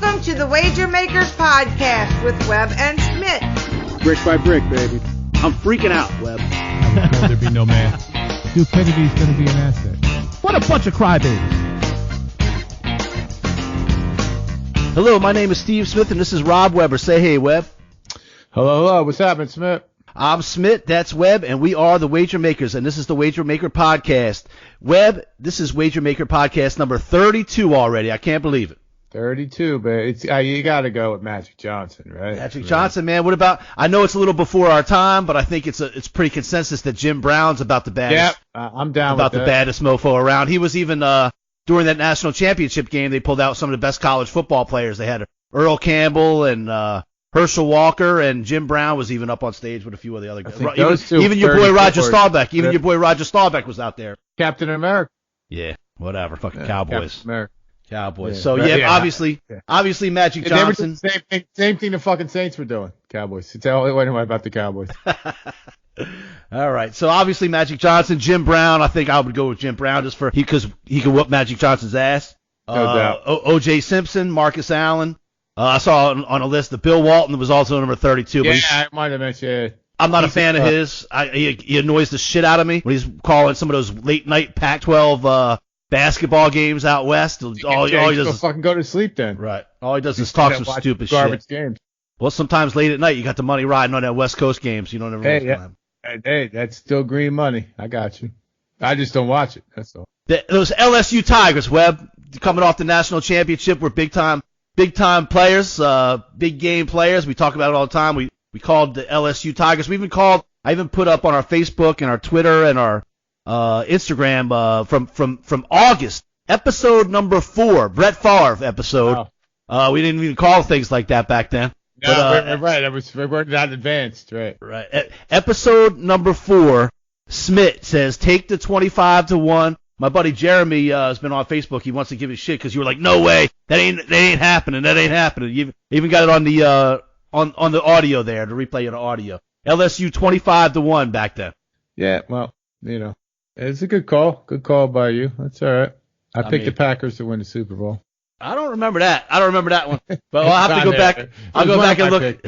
Welcome to the Wager Makers Podcast with Webb and Smitt. Brick by brick, baby. I'm freaking out, Webb. Will there be no man? Stupidity's going to be an asset. What a bunch of crybabies. Hello, my name is Steve Smith, and this is Rob Weber. Say hey, Webb. Hello. What's happening, Smith? I'm Smitt, that's Webb, and we are the Wager Makers, and this is the Wager Maker Podcast. Webb, this is Wager Maker Podcast number 32 already. I can't believe it. 32, but it's you got to go with Magic Johnson, right? Magic Johnson, man. What about? I know it's a little before our time, but I think it's pretty consensus that Jim Brown's about the baddest. Yeah, I'm down about with the that. baddest mofo around. He was even during that national championship game. They pulled out some of the best college football players. They had Earl Campbell and Herschel Walker, and Jim Brown was even up on stage with a few of the other guys. Even your boy Roger Staubach. Even your boy Roger Staubach was out there. Captain America. Yeah, whatever. Fucking Cowboys. Captain America. Cowboys. Yeah. So obviously Magic Johnson. Same thing the fucking Saints were doing. Cowboys. Tell anyone about the Cowboys. All right. So obviously Magic Johnson, Jim Brown. I think I would go with Jim Brown just because he could whoop Magic Johnson's ass. No doubt. O.J. Simpson, Marcus Allen. I saw on a list that Bill Walton was also number 32. Yeah, I might have mentioned. I'm not a fan of his. He annoys the shit out of me when he's calling some of those late night Pac-12 basketball games out west. All he does is fucking go to sleep then. Right. All he does is talk some stupid garbage shit. Games. Well, sometimes late at night you got the money riding on that West Coast game, so you don't ever know. Hey, that's still green money. I got you. I just don't watch it. That's all. Those LSU Tigers, Webb, coming off the national championship, were big time players, big game players. We talk about it all the time. We called the LSU Tigers. I even put up on our Facebook and our Twitter and our Instagram from August, episode number 4, Brett Favre episode. Wow. We didn't even call things like that back then. No, but, right. We're not advanced, right? Right. Episode number 4, Smitt says, take the 25-1. My buddy Jeremy has been on Facebook. He wants to give his shit because you were like, no way, that ain't happening. You even got it on the on the audio there, to replay the audio. LSU 25-1 back then. Yeah, well, it's a good call. Good call by you. That's all right. I picked the Packers to win the Super Bowl. I don't remember that one. But I'll have to go back. I'll go back and look.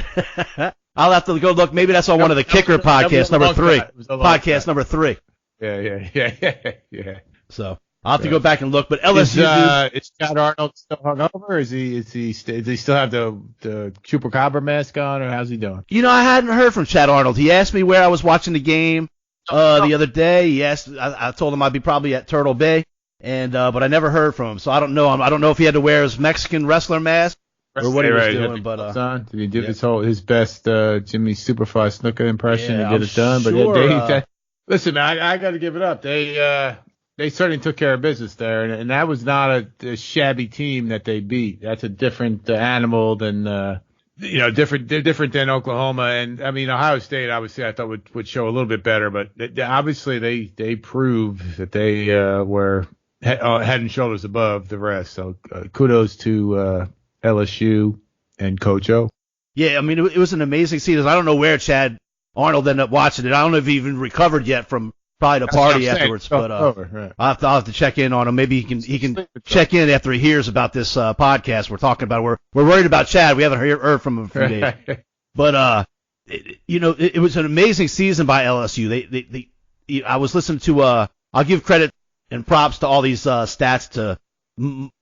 I'll have to go look. Maybe that's on one of the Kicker podcasts, number 3. Podcast number 3. Yeah. So I'll have to go back and look. But LSU is Chad Arnold still hungover? Or does he still have the Chupacabra mask on, or how's he doing? I hadn't heard from Chad Arnold. He asked me where I was watching the game the other day. He asked. I told him I'd be probably at Turtle Bay, but I never heard from him. So I don't know. I don't know if he had to wear his Mexican wrestler mask or what he was doing. But did he do his best Jimmy Superfly Snuka impression to get it done? Sure, but listen, man, I got to give it up. They certainly took care of business there, and that was not a shabby team that they beat. That's a different animal than they're different than Oklahoma, and I mean Ohio State. Obviously, I thought would show a little bit better, but obviously they proved that they were head and shoulders above the rest. So kudos to LSU and Coach O. Yeah, I mean it was an amazing season. I don't know where Chad Arnold ended up watching it. I don't know if he even recovered yet from probably the party afterwards, but right. I'll have to check in on him. Maybe he can check in after he hears about this podcast we're talking about. We're worried about Chad. We haven't heard from him for a few days. But it was an amazing season by LSU. I was listening to I'll give credit and props to all these stats to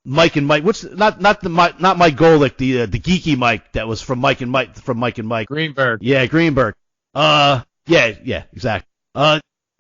Mike and Mike. What's not Mike Golick, the geeky Mike that was from Mike and Mike. Greenberg. Yeah, Greenberg. Yeah, exactly.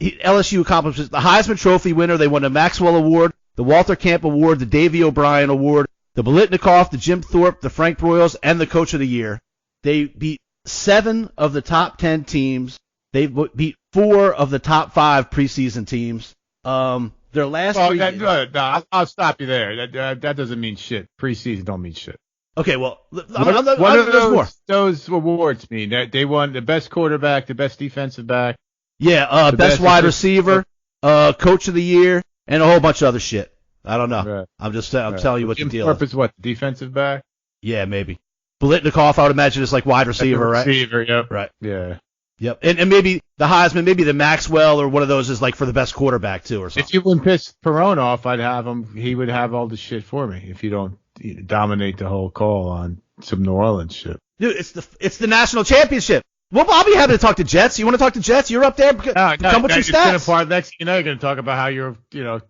LSU accomplishes the Heisman Trophy winner. They won the Maxwell Award, the Walter Camp Award, the Davey O'Brien Award, the Biletnikoff, the Jim Thorpe, the Frank Broyles, and the Coach of the Year. They beat 7 of the top 10 teams. They beat 4 of the top 5 preseason teams. Their last I'll stop you there. That doesn't mean shit. Preseason don't mean shit. Okay, well, what do those awards mean? They won the best quarterback, the best defensive back. Yeah, best wide receiver, Coach of the Year, and a whole bunch of other shit. I don't know. Right. I'm telling you what the deal is. Jim Thorpe is what, defensive back? Yeah, maybe. Biletnikoff, I would imagine, is like wide receiver, right? Receiver, yep. Right. Yeah. Yep. And maybe the Heisman, maybe the Maxwell or one of those is like for the best quarterback too or something. If you wouldn't piss Perone off, I'd have him. He would have all the shit for me. If you don't, dominate the whole call on some New Orleans shit. Dude, it's the national championship. Well, I'll be happy to talk to Jets. You want to talk to Jets? You're up there. Come with your stats. Next thing you know, you're going to talk about how you're,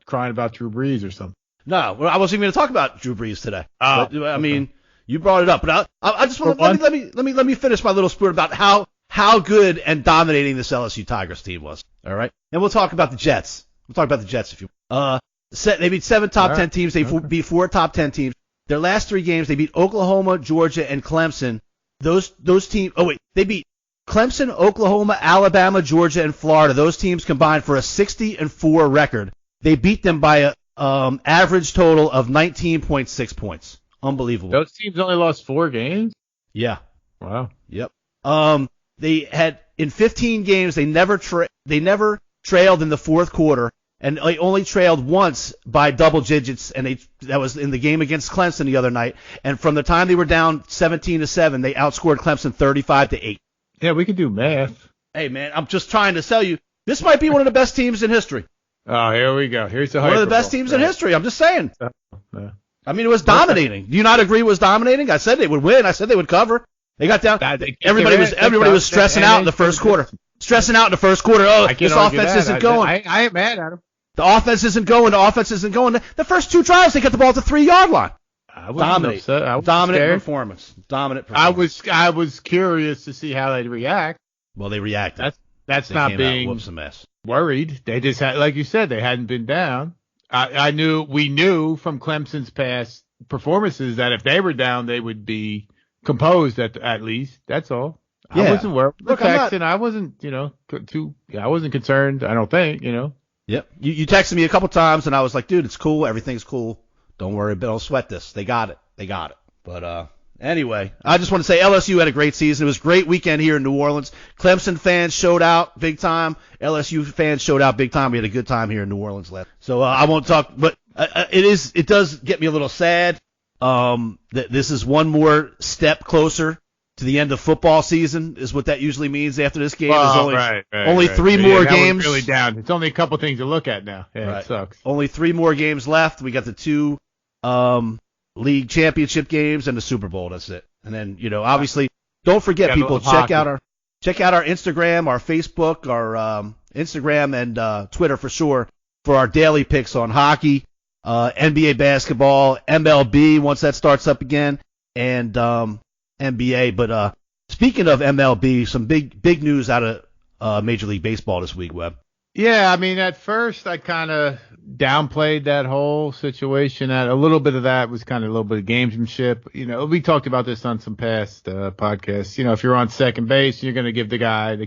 crying about Drew Brees or something. No, well, I wasn't even going to talk about Drew Brees today. But, I mean, you brought it up. But I just want to let me finish my little spiel about how good and dominating this LSU Tigers team was. All right, and we'll talk about the Jets. We'll talk about the Jets if you. They beat 7 top 10 teams. They beat 4 top 10 teams. Their last 3 games, they beat Oklahoma, Georgia, and Clemson. Those teams. Oh wait, they beat Clemson, Oklahoma, Alabama, Georgia, and Florida. Those teams combined for a 60-4 record. They beat them by a average total of 19.6 points. Unbelievable. Those teams only lost 4 games? Yeah. Wow. Yep. They had in 15 games they never trailed in the fourth quarter, and they only trailed once by double digits, and that was in the game against Clemson the other night. And from the time they were down 17-7, they outscored Clemson 35-8. Yeah, we can do math. Hey man, I'm just trying to tell you, this might be one of the best teams in history. Oh, here we go. Here's the one of the best teams in history. I'm just saying. I mean, it was dominating. Do you not agree it was dominating? I said they would win. I said they would cover. They got down. Everybody was stressing out in the first quarter. Oh, this offense isn't going. I ain't mad at them. The offense isn't going. The first 2 drives, they got the ball at the 3-yard line. Dominant performance. I was curious to see how they'd react. Well, they reacted. That's not being worried. They just had, like you said, they hadn't been down. We knew from Clemson's past performances that if they were down, they would be composed at least. That's all. Yeah. I wasn't worried. I wasn't, I wasn't concerned. I don't think, Yep. You texted me a couple times and I was like, dude, it's cool. Everything's cool. Don't worry, don't sweat this. They got it. But anyway, I just want to say LSU had a great season. It was a great weekend here in New Orleans. Clemson fans showed out big time. LSU fans showed out big time. We had a good time here in New Orleans last. So I won't talk, but it does get me a little sad. That this is one more step closer to the end of football season is what that usually means after this game. Only 3 more games. Really down. It's only a couple things to look at now. Yeah, It sucks. Only 3 more games left. We got the 2 league championship games and the Super Bowl. That's it. And then, obviously, don't forget, people, check out our Instagram, our Facebook, our Instagram and Twitter for sure for our daily picks on hockey, NBA basketball, MLB once that starts up again, and NBA. But speaking of MLB, some big news out of Major League Baseball this week, Webb. Yeah, I mean, at first I kind of downplayed that whole situation. A little bit of that was kind of a little bit of gamesmanship. We talked about this on some past podcasts. If you're on second base, you're going to give the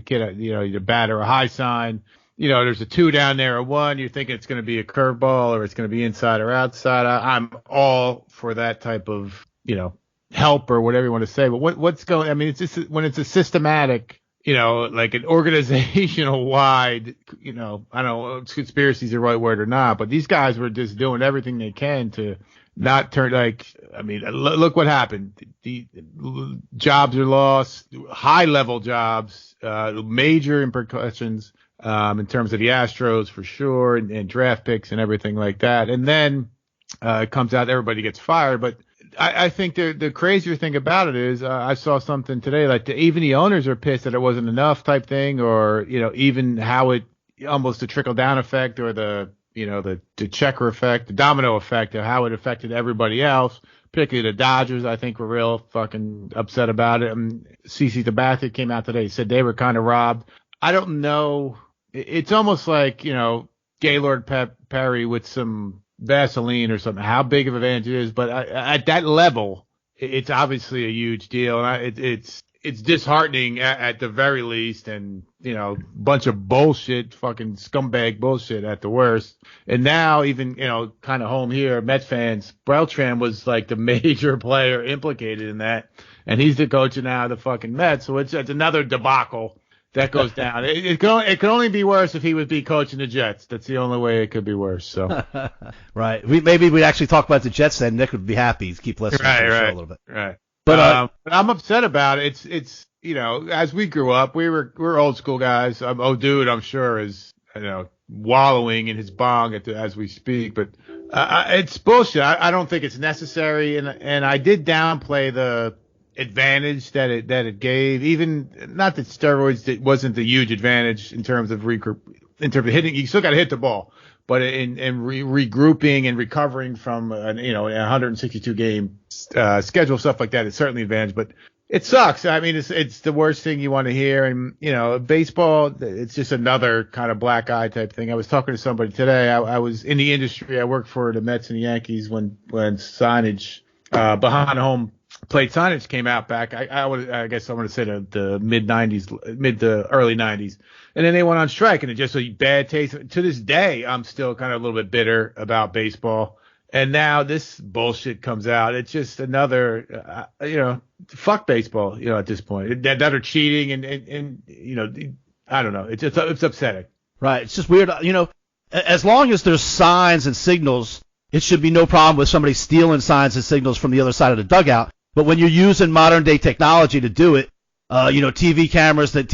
kid, the batter a high sign. There's a 2 down there, a 1. You're thinking it's going to be a curveball or it's going to be inside or outside. I'm all for that type of, help or whatever you want to say. But what's going? I mean, it's just when it's a systematic. Like an organizational wide, I don't know if conspiracy is the right word or not, but these guys were just doing everything they can to not turn look what happened. The jobs are lost, high level jobs, major repercussions, in terms of the Astros for sure and draft picks and everything like that. And then, it comes out everybody gets fired, but I think the crazier thing about it is I saw something today like even the owners are pissed that it wasn't enough type thing, or even how it almost the trickle down effect or the checker effect, the domino effect of how it affected everybody else, particularly the Dodgers. I think were real fucking upset about it. CC Sabathia came out today, said they were kind of robbed. I don't know. It's almost like Gaylord Perry with some Vaseline or something, how big of an advantage it is, but at that level, it's obviously a huge deal, and it's disheartening at the very least, and bunch of bullshit, fucking scumbag bullshit at the worst. And now even kind of home here, Met fans, Beltran was like the major player implicated in that, and he's the coach now of the fucking Mets, so it's another debacle that goes down. It could only be worse if he would be coaching the Jets. That's the only way it could be worse. So, right. Maybe we'd actually talk about the Jets then. Nick would be happy. Keep listening to the show a little bit. Right. But I'm upset about it. It's as we grew up, we're old school guys. Dude, I'm sure is wallowing in his bong as we speak. But It's bullshit. I don't think it's necessary, and I did downplay the advantage that it gave. Even not that steroids it wasn't the huge advantage in terms of hitting. You still got to hit the ball, but in regrouping and recovering from a 162 game schedule, stuff like that, it's certainly an advantage. But it sucks. I mean, it's the worst thing you want to hear. And baseball, it's just another kind of black eye type thing. I was talking to somebody today. I was in the industry. I worked for the Mets and the Yankees when signage behind home plate signage came out back. I guess I want to say the mid to early 90s. And then they went on strike, and it just a bad taste. To this day, I'm still kind of a little bit bitter about baseball. And now this bullshit comes out. It's just another, fuck baseball, at this point. That are cheating and I don't know. It's upsetting. Right. It's just weird. As long as there's signs and signals, it should be no problem with somebody stealing signs and signals from the other side of the dugout. But when you're using modern day technology to do it, TV cameras that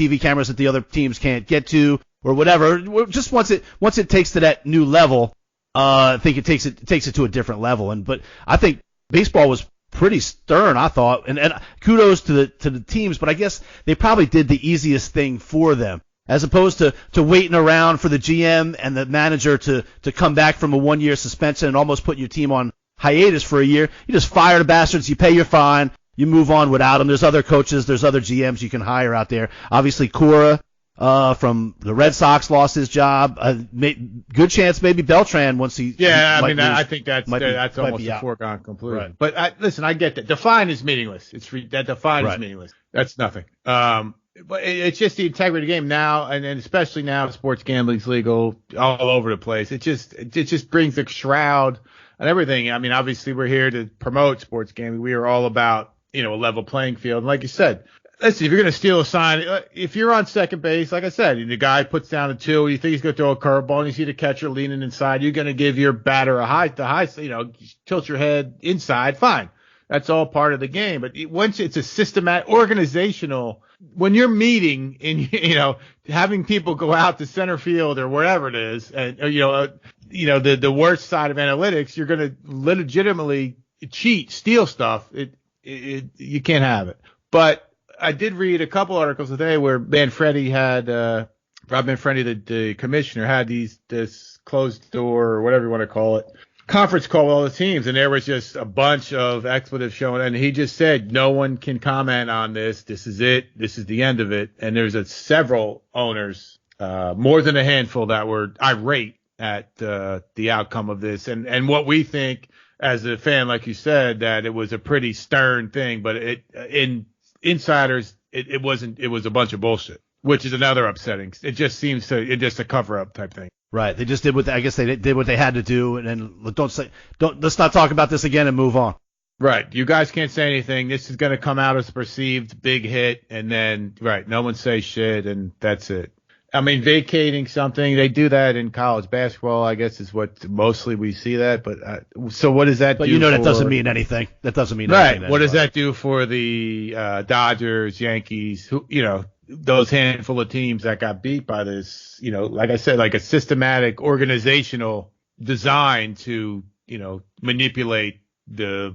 the other teams can't get to or whatever, just once it takes to that new level, I think it takes it to a different level. But I think baseball was pretty stern, I thought, and kudos to the teams, but I guess they probably did the easiest thing for them, as opposed to waiting around for the GM and the manager to come back from a 1-year suspension and almost putting your team on hiatus for a year. You just fire the bastards, you pay your fine, you move on without them. There's other coaches, there's other GMs you can hire out there. Obviously, Cora from the Red Sox lost his job. Good chance maybe Beltran once he. Yeah, I think that's almost a foregone conclusion. Right. But listen, I get that. Define is meaningless. That define is meaningless. That's nothing. But it's just the integrity of the game now, and especially now sports gambling's legal all over the place. It just brings a shroud on everything. I mean, obviously we're here to promote sports gambling. We are all about, a level playing field. And like you said, listen, if you're going to steal a sign, if you're on second base, like I said, and the guy puts down a 2, you think he's going to throw a curveball, and you see the catcher leaning inside, you're going to give your batter the high, tilt your head inside, fine. That's all part of the game. But once it's a systematic, organizational, when you're meeting and, having people go out to center field or wherever it is, and, the worst side of analytics, you're going to legitimately cheat, steal stuff. You can't have it. But I did read a couple articles today where Manfredi had, Rob Manfredi, the commissioner, had this closed door or whatever you want to call it, conference call with all the teams, and there was just a bunch of expletives shown, and he just said no one can comment on this. This is it. This is the end of it. And there's several owners, more than a handful, that were irate at the outcome of this, and what we think as a fan, like you said, that it was a pretty stern thing, but in insiders, it wasn't. It was a bunch of bullshit, which is another upsetting. It just seems just a cover up type thing. Right. They just did what they did what they had to do, and then let's not talk about this again and move on. Right. You guys can't say anything. This is going to come out as a perceived big hit, and then no one says shit, and that's it. I mean, vacating something, they do that in college basketball, I guess, is what mostly we see that. But so what does that do? But that doesn't mean anything. That doesn't mean anything. Right. What does that do for the Dodgers, Yankees, who, those handful of teams that got beat by this, like I said, like a systematic organizational design to, manipulate the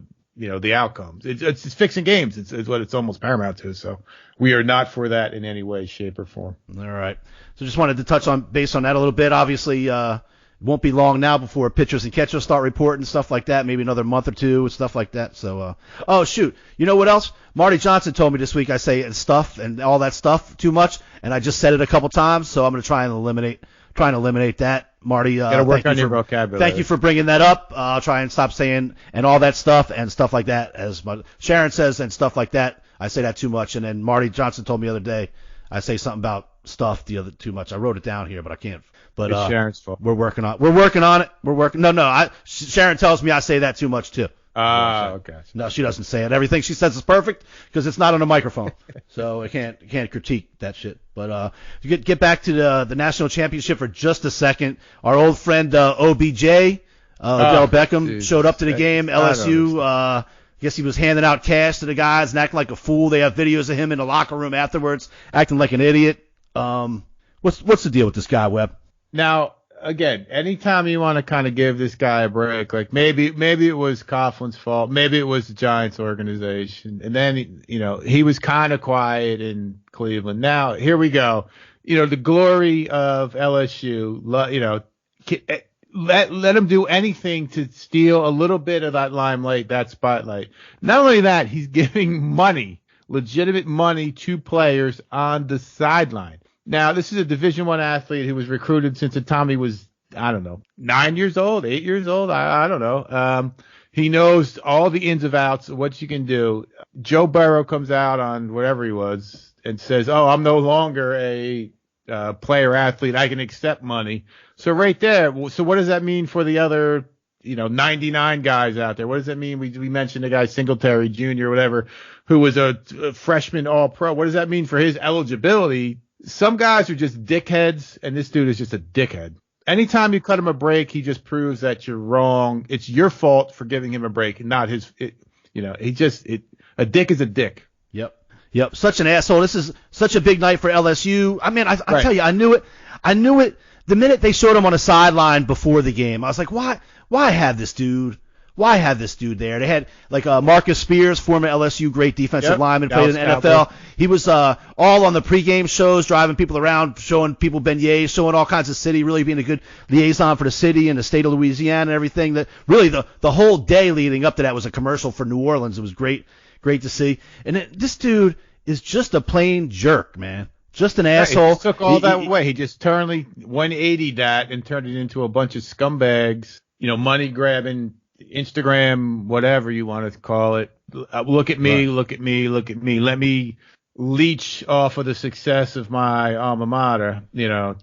outcomes. It's fixing games. It's what it's almost paramount to. So we are not for that in any way, shape, or form. All right. So just wanted to touch on base on that a little bit. Obviously, it won't be long now before pitchers and catchers start reporting stuff like that. Maybe another month or two and stuff like that. So, oh shoot, you know what else? Marty Johnson told me this week I say stuff and all that stuff too much, and I just said it a couple times. So I'm going to try and eliminate that. Marty, gotta work on your vocabulary. Thank you for bringing that up. I'll try and stop saying and all that stuff and stuff like that. As Sharon says and stuff like that, I say that too much. And then Marty Johnson told me the other day I say something about stuff too much. I wrote it down here, but I can't. But it's Sharon's fault. We're working on it. No. Sharon tells me I say that too much too. Okay. No, she doesn't say it. Everything she says is perfect because it's not on a microphone, so I can't critique that shit. But get back to the national championship for just a second. Our old friend OBJ, Odell Beckham, showed up to the game. LSU, I guess he was handing out cash to the guys and acting like a fool. They have videos of him in the locker room afterwards, acting like an idiot. What's the deal with this guy, Webb? Now, again, anytime you want to kind of give this guy a break, like maybe it was Coughlin's fault, maybe it was the Giants organization, and then he was kind of quiet in Cleveland. Now here we go. The glory of LSU. Let him do anything to steal a little bit of that limelight, that spotlight. Not only that, he's giving money, legitimate money, to players on the sideline. Now, this is a Division I athlete who was recruited since the time he was, I don't know, 9 years old, 8 years old. I don't know. He knows all the ins and outs of what you can do. Joe Burrow comes out on whatever he was and says, "Oh, I'm no longer a player athlete. I can accept money." So right there. So what does that mean for the other, 99 guys out there? What does that mean? We mentioned the guy Singletary Jr., whatever, who was a freshman All-Pro. What does that mean for his eligibility? Some guys are just dickheads, and this dude is just a dickhead. Anytime you cut him a break, he just proves that you're wrong. It's your fault for giving him a break, and not his. A dick is a dick. Yep. Such an asshole. This is such a big night for LSU. I mean, I tell you, I knew it. The minute they showed him on a sideline before the game, I was like, why have this dude? Why have this dude there? They had like Marcus Spears, former LSU great defensive lineman, played in the NFL. He was all on the pregame shows, driving people around, showing people beignets, showing all kinds of city, really being a good liaison for the city and the state of Louisiana and everything. That really the whole day leading up to that was a commercial for New Orleans. It was great to see. And this dude is just a plain jerk, man. Just an asshole. He took all that away. He just totally 180'd that and turned it into a bunch of scumbags, money grabbing, Instagram, whatever you want to call it. Look at me, look at me, look at me. Let me leech off of the success of my alma mater,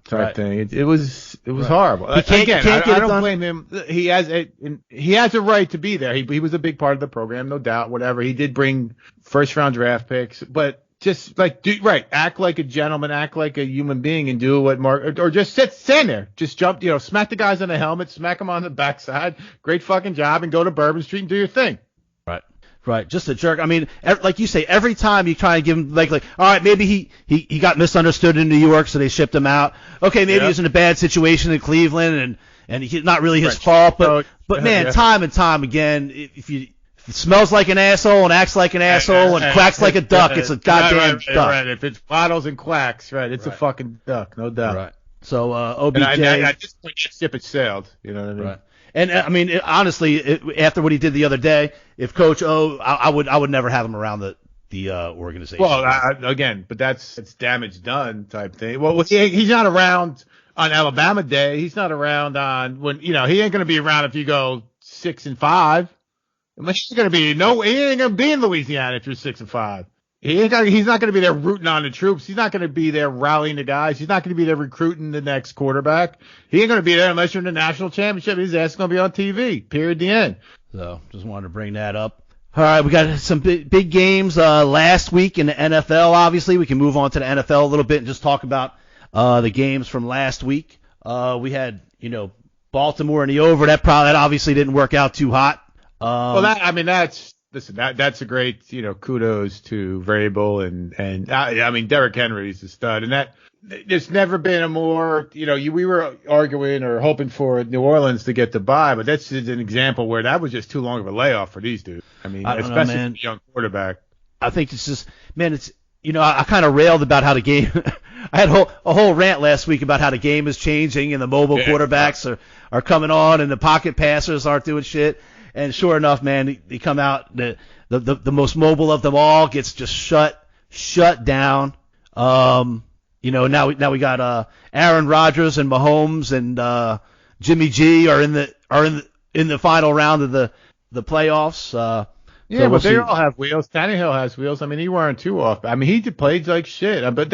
type thing. It was horrible. I don't blame him. He has a right to be there. He was a big part of the program, no doubt. Whatever. He did bring first round draft picks, but just act like a gentleman, act like a human being, and do what Mark, or just stand there, just jump, smack the guys on the helmet, smack them on the backside. Great fucking job, and go to Bourbon Street and do your thing. Right. Just a jerk. I mean, like you say, every time you try and give him, like, all right, maybe he got misunderstood in New York, so they shipped him out. Okay, maybe he was in a bad situation in Cleveland, and he's not really his fault, but man, time and time again, if it smells like an asshole and acts like an asshole and quacks like a duck, it's a goddamn duck. Right. If it's waddles and quacks, it's a fucking duck, no doubt. Right. So OBJ. And I just point that ship had sailed. You know what I mean? Right. And I mean, honestly, after what he did the other day, if Coach O, I would never have him around the organization. Well, again, but it's damage done type thing. Well, he's not around on Alabama Day. He's not around on when he ain't gonna be around if you go 6-5. He's gonna be he ain't gonna be in Louisiana if you're 6-5. He's not gonna be there rooting on the troops. He's not gonna be there rallying the guys. He's not gonna be there recruiting the next quarterback. He ain't gonna be there unless you're in the national championship. His ass is gonna be on TV. Period. The end. So just wanted to bring that up. All right, we got some big games last week in the NFL. Obviously, we can move on to the NFL a little bit and just talk about the games from last week. We had Baltimore in the over. That obviously didn't work out too hot. That's a great, kudos to Vrabel and Derrick Henry's a stud, and that there's never been a more, we were arguing or hoping for New Orleans to get the bye, but that's just an example where that was just too long of a layoff for these dudes. Especially for a young quarterback. I think it's just, man, I kind of railed about how the game, I had a whole rant last week about how the game is changing and the mobile quarterbacks are coming on and the pocket passers aren't doing shit. And sure enough, man, they come out, the most mobile of them all gets just shut down. Now we got Aaron Rodgers and Mahomes and Jimmy G are in the final round of the playoffs. But they all have wheels. Tannehill has wheels. He weren't too off. He played like shit. But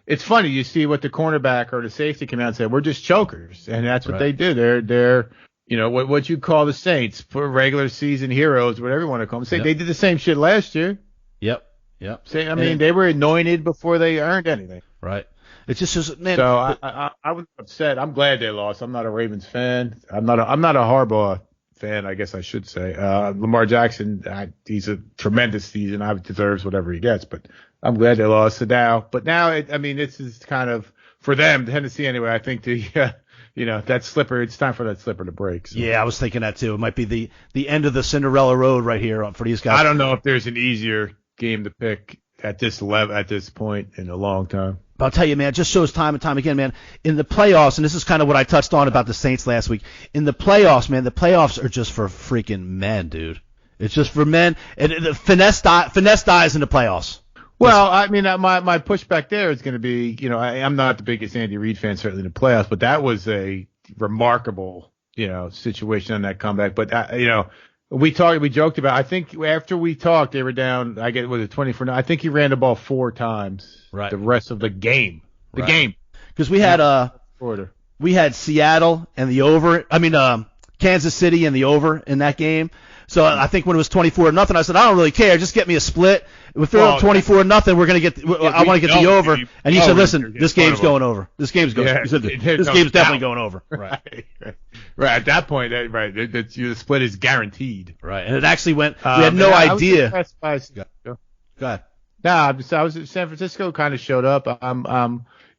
it's funny. You see what the cornerback or the safety come out and say, we're just chokers, and that's what they do. They're what you call the Saints for regular season heroes, whatever you want to call them. They did the same shit last year. Yep. They were anointed before they earned anything. Right. It's just, man. So I was upset. I'm glad they lost. I'm not a Ravens fan. I'm not a Harbaugh fan, I guess I should say. Lamar Jackson, he's a tremendous season. He deserves whatever he gets, but I'm glad they lost. But now, this is kind of, for them, Tennessee anyway, I think that slipper. It's time for that slipper to break. So. Yeah, I was thinking that too. It might be the end of the Cinderella road right here for these guys. I don't know if there's an easier game to pick at this level at this point in a long time. But I'll tell you, man, it just shows time and time again, man. In the playoffs, and this is kind of what I touched on about the Saints last week. In the playoffs, man, the playoffs are just for freaking men, dude. It's just for men. And the finesse dies in the playoffs. Well, I mean, my pushback there is going to be, I'm not the biggest Andy Reid fan, certainly in the playoffs, but that was a remarkable, situation on that comeback. But, we joked about, I think after we talked, they were down, was it 24? I think he ran the ball 4 times. Right. The rest of the game. Game. Because we had Seattle and the over. Kansas City and the over in that game. So I think when it was 24-0, I said, I don't really care. Just get me a split. If we're up 24-0 we're going to get. I want to get the over. And he said, listen, this game's going over. This game's going. He said, this game's definitely going over. Right. Right. At that point, right, the split is guaranteed. Right. And it actually went. We had no idea. Go ahead. I was San Francisco kind of showed up.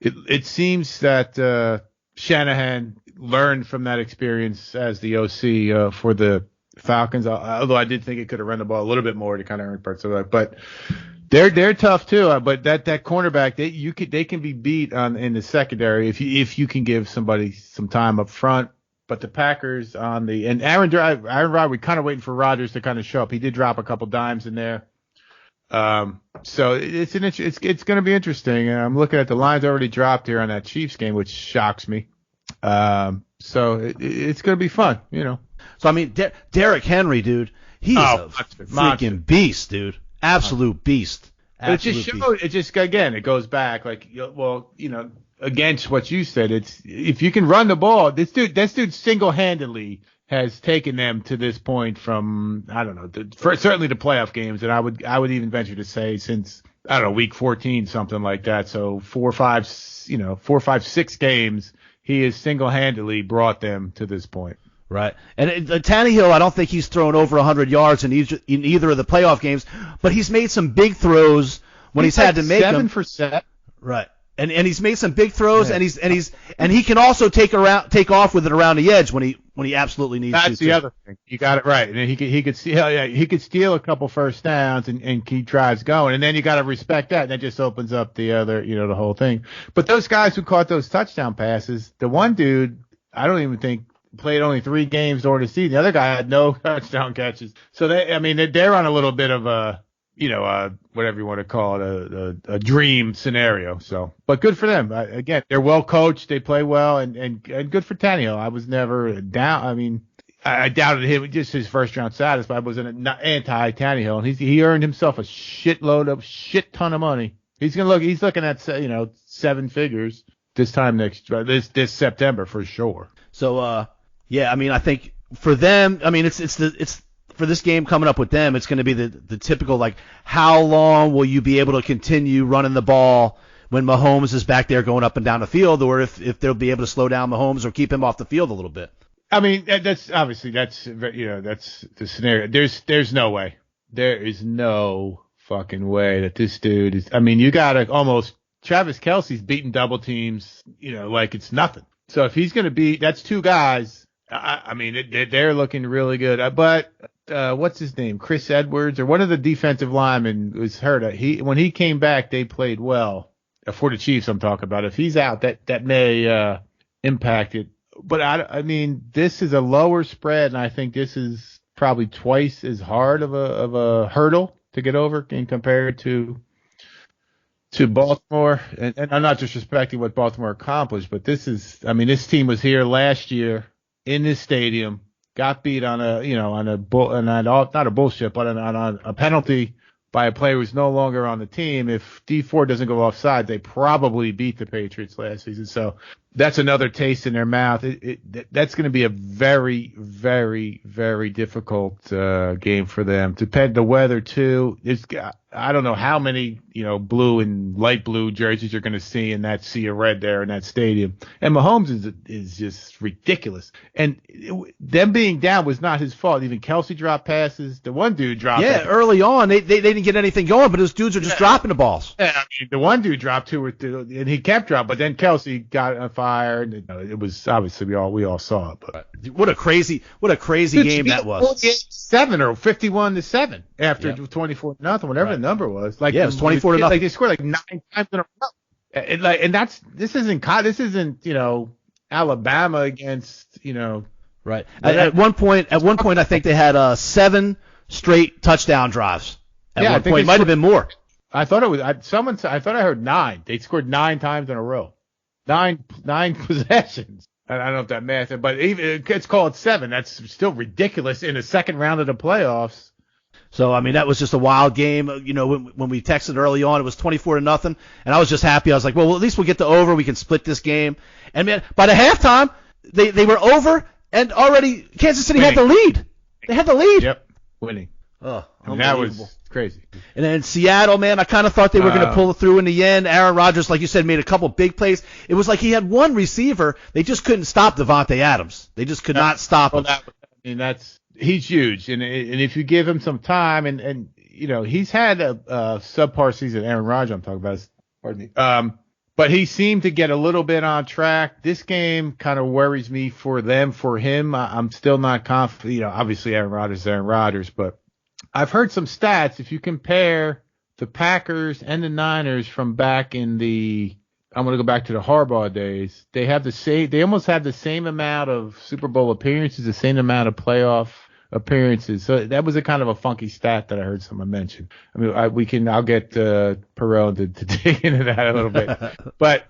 It seems that Shanahan learned from that experience as the OC for the Falcons, although I did think it could have run the ball a little bit more to kind of earn parts of that. But they're tough too. But that cornerback, they can be beat in the secondary if you can give somebody some time up front. But the Packers and Aaron Rodgers, we're kind of waiting for Rodgers to kind of show up. He did drop a couple dimes in there. So it's going to be interesting. I'm looking at the lines already dropped here on that Chiefs game, which shocks me. So it's going to be fun, So, I mean, Derrick Henry, dude, he's a freaking beast, dude. Absolute beast. But it just shows, it goes back, against what you said. It's, if you can run the ball, this dude single-handedly has taken them to this point from, I don't know, certainly the playoff games. And I would even venture to say since, I don't know, week 14, something like that. So 4, 5, 6 games, he has single-handedly brought them to this point. Right. And Tannehill, I don't think he's thrown over 100 yards in either of the playoff games, but he's made some big throws when he's had to make them. 7 for 7. Right. And he's made some big throws, yeah. and he can also take off with it around the edge when he absolutely needs to. That's the other thing. You got it right. And he could steal a couple first downs and keep drives going. And then you got to respect that. And that just opens up the other, the whole thing. But those guys who caught those touchdown passes, the one dude, I don't even think played only 3 games during the season. The other guy had no touchdown catches. So they're on a little bit of a, whatever you want to call it, a dream scenario. So, but good for them. Again, they're well coached. They play well, and good for Tannehill. I was never down. I mean, I doubted him, just his first round status, but I wasn't anti Tannehill. And he earned himself a shit ton of money. He's looking at, 7 figures this time this September for sure. So, yeah, I mean, I think for them, I mean, it's for this game coming up with them, it's going to be the typical, how long will you be able to continue running the ball when Mahomes is back there going up and down the field, or if they'll be able to slow down Mahomes or keep him off the field a little bit. I mean, that's the scenario. There's no way. There is no fucking way that this dude is. I mean, you got to almost. Travis Kelce's beating double teams, like it's nothing. So if he's going to be, that's 2 guys. I mean, they're looking really good. But what's his name? Chris Edwards, or one of the defensive linemen was hurt. When he came back, they played well. For the Chiefs, I'm talking about. If he's out, that may impact it. But I mean, this is a lower spread, and I think this is probably twice as hard of a hurdle to get over in compared to Baltimore. And I'm not disrespecting what Baltimore accomplished, but this team was here last year in this stadium, got beat on a penalty by a player who's no longer on the team. If D4 doesn't go offside, they probably beat the Patriots last season. So that's another taste in their mouth. That's going to be a very, very, very difficult game for them. Depend the weather too. I don't know how many blue and light blue jerseys you're going to see in that sea of red there in that stadium. And Mahomes is just ridiculous. And them being down was not his fault. Even Kelce dropped passes. The one dude dropped. Yeah, early on they didn't get anything going, but those dudes are just dropping the balls. Yeah, I mean, the one dude dropped 2 or 3, and he kept dropping. But then Kelce got fire. And, it was obviously we all saw it. But what a crazy game that was. 48-7 or 51-7 after 24-0, whatever the number was. It was 24-0. Like they scored like 9 times in a row. And this isn't Alabama against Right. At one point, I think they had 7 straight touchdown drives. At one point, it might have been more. I thought it was. I thought I heard 9. They scored 9 times in a row. 9 possessions. I don't know if that math, but even it's called 7. That's still ridiculous in the second round of the playoffs. So I mean, that was just a wild game. When we texted early on, it was 24-0, and I was just happy. I was like, well, at least we'll get the over. We can split this game. And man, by the halftime, they were over, and already Kansas City had the lead. They had the lead. Yep, winning. Oh, that was crazy. And then Seattle, man, I kind of thought they were going to pull it through in the end. Aaron Rodgers, like you said, made a couple big plays. It was like he had one receiver. They just couldn't stop Devontae Adams. They just could not stop him. He's huge. And if you give him some time, and he's had a subpar season. Aaron Rodgers, I'm talking about. Pardon me. But he seemed to get a little bit on track. This game kind of worries me for him. I'm still not confident. Obviously Aaron Rodgers is Aaron Rodgers, but I've heard some stats. If you compare the Packers and the Niners from back in I'm going to go back to the Harbaugh days. They almost have the same amount of Super Bowl appearances, the same amount of playoff appearances. So that was a kind of a funky stat that I heard someone mention. I mean, I'll get Perot to dig into that a little bit. But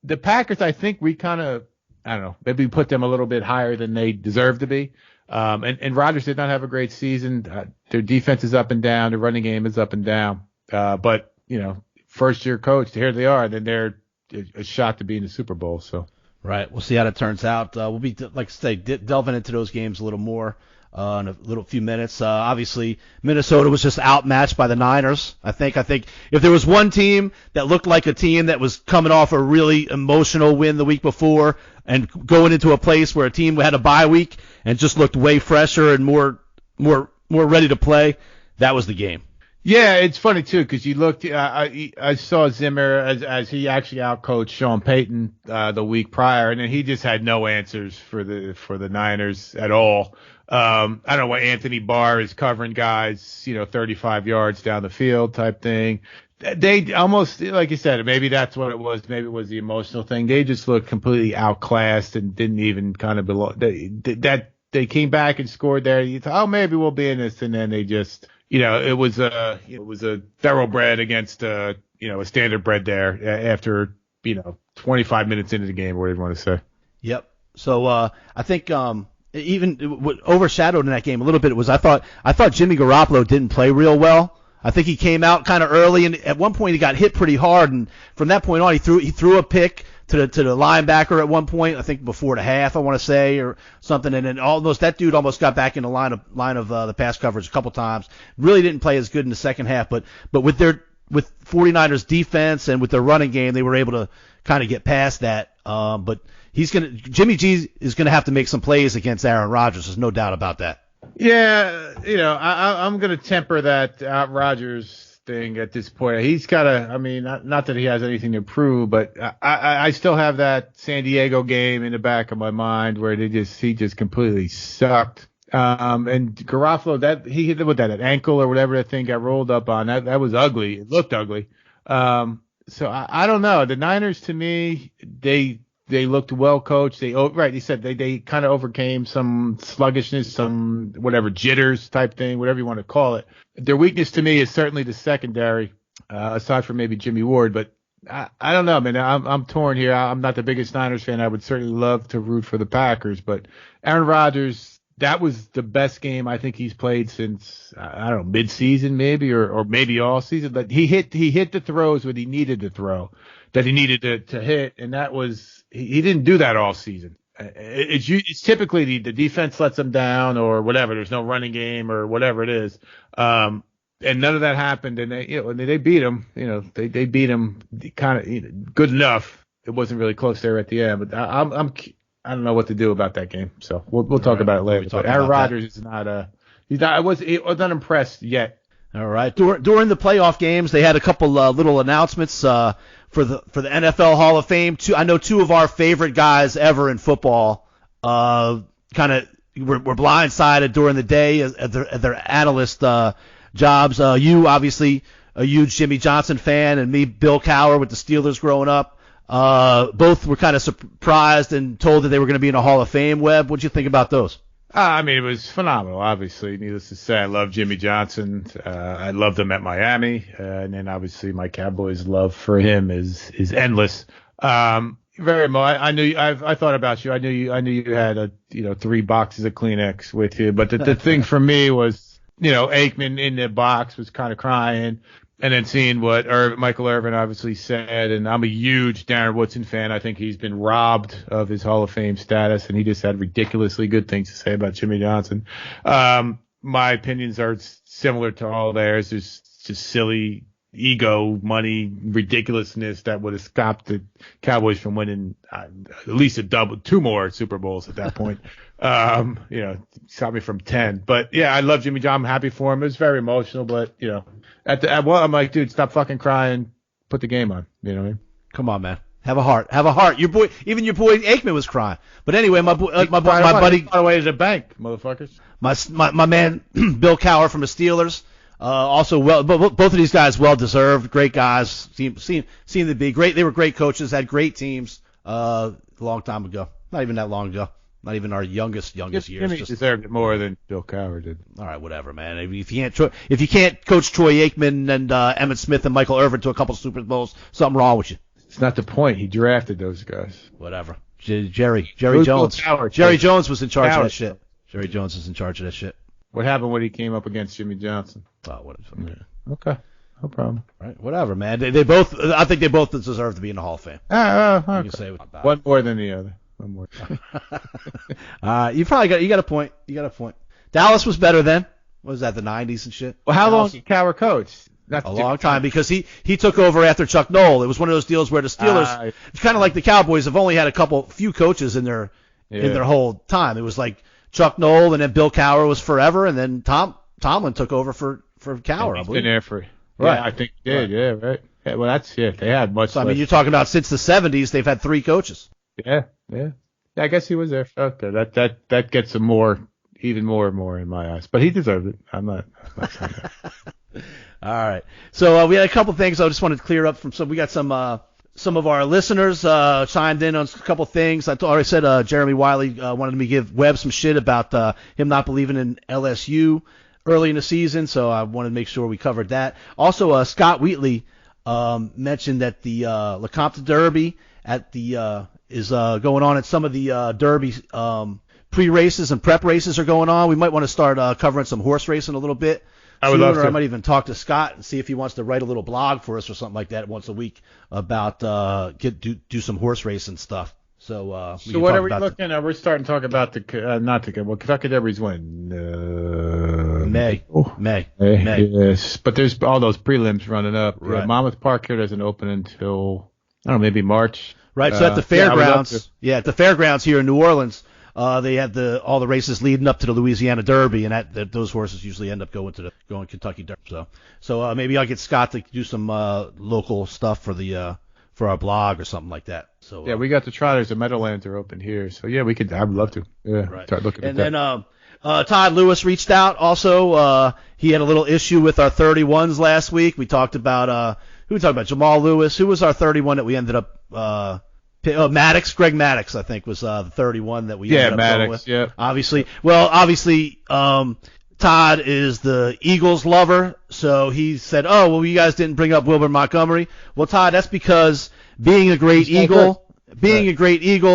the Packers, I think we kind of, I don't know, maybe put them a little bit higher than they deserve to be. And Rodgers did not have a great season. Their defense is up and down. Their running game is up and down. But first year coach, here they are. Then they're a shot to be in the Super Bowl. So right, we'll see how that turns out. We'll be, like I say, delving into those games a little more in a few minutes. Obviously, Minnesota was just outmatched by the Niners. I think if there was one team that looked like a team that was coming off a really emotional win the week before and going into a place where a team had a bye week and just looked way fresher and more ready to play, that was the game. Yeah, it's funny too because you looked. I saw Zimmer as he actually outcoached Sean Payton the week prior, and then he just had no answers for the Niners at all. I don't know why Anthony Barr is covering guys, 35 yards down the field type thing. They almost, like you said, maybe that's what it was. Maybe it was the emotional thing. They just looked completely outclassed and didn't even kind of belong. They came back and scored there. You thought, maybe we'll be in this, and then they just. It was a thoroughbred against a standard bred there after 25 minutes into the game, or whatever you want to say. Yep. So I think even what overshadowed in that game a little bit was I thought Jimmy Garoppolo didn't play real well. I think he came out kind of early, and at one point he got hit pretty hard, and from that point on he threw a pick to the linebacker at one point, I think before the half, I want to say, or something, and then that dude almost got back in the line of the pass coverage a couple times. Really didn't play as good in the second half, but with 49ers defense and with their running game, they were able to kind of get past that. But Jimmy G is gonna have to make some plays against Aaron Rodgers. There's no doubt about that. Yeah, I'm gonna temper that Rodgers thing at this point. He's got to, not that he has anything to prove, but I still have that San Diego game in the back of my mind where he just completely sucked. And Garoppolo, he hit with that ankle or whatever that thing got rolled up on. That was ugly. It looked ugly. So I don't know. The Niners, to me, they looked well coached. He said they kind of overcame some sluggishness, some whatever jitters type thing, whatever you want to call it. Their weakness to me is certainly the secondary, aside from maybe Jimmy Ward. But I don't know, man. I'm torn here. I'm not the biggest Niners fan. I would certainly love to root for the Packers, but Aaron Rodgers, that was the best game I think he's played since I don't know, mid-season maybe or maybe all season. But he hit the throws when he needed to throw, that he needed to hit, and that was he didn't do that all season. It's typically the defense lets them down or whatever. There's no running game or whatever it is. And none of that happened. And they beat them, they beat them kind of good enough. It wasn't really close there at the end, but I don't know what to do about that game. So we'll talk about it later. But Aaron Rodgers is not I wasn't impressed yet. All right. During the playoff games, they had a couple little announcements for the NFL Hall of Fame. I know two of our favorite guys ever in football kind of were blindsided during the day at their analyst jobs. You obviously a huge Jimmy Johnson fan, and me, Bill Cowher, with the Steelers growing up. Both were kind of surprised and told that they were going to be in a Hall of Fame. Webb, what'd you think about those? I mean, it was phenomenal, obviously. Needless to say, I love Jimmy Johnson. I loved him at Miami. And then, obviously, my Cowboys' love for him is endless. Very much. I thought about you. I knew you had 3 boxes of Kleenex with you. But the thing for me was, Aikman in the box was kind of crying. And then seeing what Michael Irvin obviously said, and I'm a huge Darren Woodson fan. I think he's been robbed of his Hall of Fame status, and he just had ridiculously good things to say about Jimmy Johnson. My opinions are similar to all theirs. There's just silly ego, money, ridiculousness that would have stopped the Cowboys from winning at least 2 more Super Bowls at that point. Stopped me from 10. But yeah, I love Jimmy Johnson. I'm happy for him. It was very emotional, but I'm like, dude, stop fucking crying. Put the game on. You know what I mean? Come on, man. Have a heart. Have a heart. Your boy Aikman was crying. But anyway, my buddy, got away to the bank, motherfuckers. My man, Bill Cowher from the Steelers. Also, both of these guys well deserved. Great guys. Seem to be great. They were great coaches. Had great teams. A long time ago. Not even that long ago. Not even our youngest years. Jimmy deserved it more than Bill Cowher did. All right, whatever, man. If you can't coach Troy Aikman and Emmitt Smith and Michael Irvin to a couple of Super Bowls, something wrong with you. It's not the point. He drafted those guys. Whatever. Jerry Jones. Jerry Jones was in charge of that shit. Jerry Jones was in charge of that shit. What happened when he came up against Jimmy Johnson? Oh, whatever. Yeah. Okay. No problem. Right. Whatever, man. They both. I think they both deserve to be in the Hall of Fame. Okay. You can say one more than the other. One more. You got a point. You got a point. Dallas was better then. What was that, the 90s and shit? Well, how long did Cowher coach? A long time, because he took over after Chuck Noll. It was one of those deals where the Steelers, it's kind of like the Cowboys, have only had a few coaches in their whole time. It was like Chuck Noll, and then Bill Cowher was forever, and then Tomlin took over for Cowher. He's been there for I think he did. Right. Yeah, right. Yeah, well, that's They had much. So I mean, you're talking about since the 70s, they've had 3 coaches. Yeah. I guess he was there. Okay, that gets him even more in my eyes. But he deserved it. I'm not saying that. All right. So we had a couple things I just wanted to clear up from we got some of our listeners chimed in on a couple things. I already said Jeremy Wiley wanted me to give Webb some shit about him not believing in LSU early in the season, so I wanted to make sure we covered that. Also, Scott Wheatley mentioned that the Lecompton Derby is going on at some of the Derby pre-races and prep races are going on. We might want to start covering some horse racing a little bit. I would love to. Or I might even talk to Scott and see if he wants to write a little blog for us or something like that once a week about do some horse racing stuff. So what are we looking at? We're starting to talk about Kentucky Derby's when? May. Yes, but there's all those prelims running up. Right. Monmouth Park here doesn't open until I don't know, maybe March. Right. So at the fairgrounds, at the fairgrounds here in New Orleans, they had all the races leading up to the Louisiana Derby, and those horses usually end up going Kentucky Derby. So maybe I'll get Scott to do some local stuff for our blog or something like that. So we got the Trotters. The Meadowlands are open here, so yeah, we could. I would love to. Yeah, right. Start looking at that. And then Todd Lewis reached out. Also, he had a little issue with our 31s last week. We talked about who we talked about Jamal Lewis. Who was our 31 that we ended up Maddox, Greg Maddox, I think, was the 31 that we ended up Maddox, going with. Yeah, Obviously, Todd is the Eagles lover, so he said, "Oh, well, you guys didn't bring up Wilbur Montgomery." Well, Todd, that's because being a great Eagle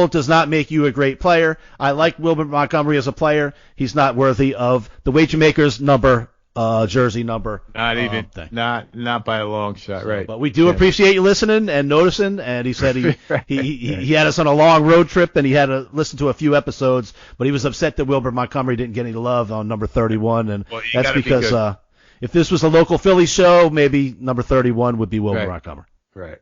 does not make you a great player. I like Wilbur Montgomery as a player. He's not worthy of the wager maker's number. Jersey number. Not even, not by a long shot, right? But we do appreciate you listening and noticing. And he said he had us on a long road trip and he had to listen to a few episodes, but he was upset that Wilbur Montgomery didn't get any love on number 31, and that's because if this was a local Philly show, maybe number 31 would be Wilbur Montgomery. Right.